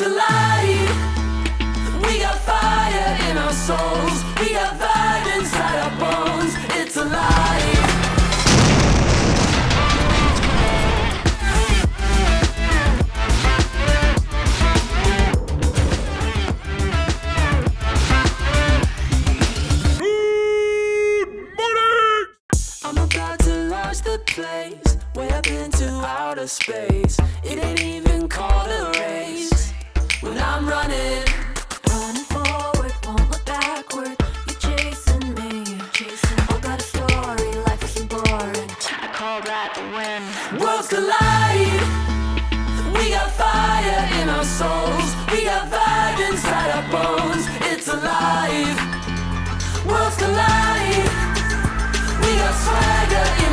collide. We got fire in our souls. We got vibe inside our bones. It's alive. I'm about to launch the place, way up into outer space. It ain't even called a race. When I'm running forward, won't look backward. You're chasing me, all got a story, life isn't boring. I call that a win. Worlds collide. We got fire in our souls. We got vibe inside our bones. It's alive. Worlds collide. We got swagger in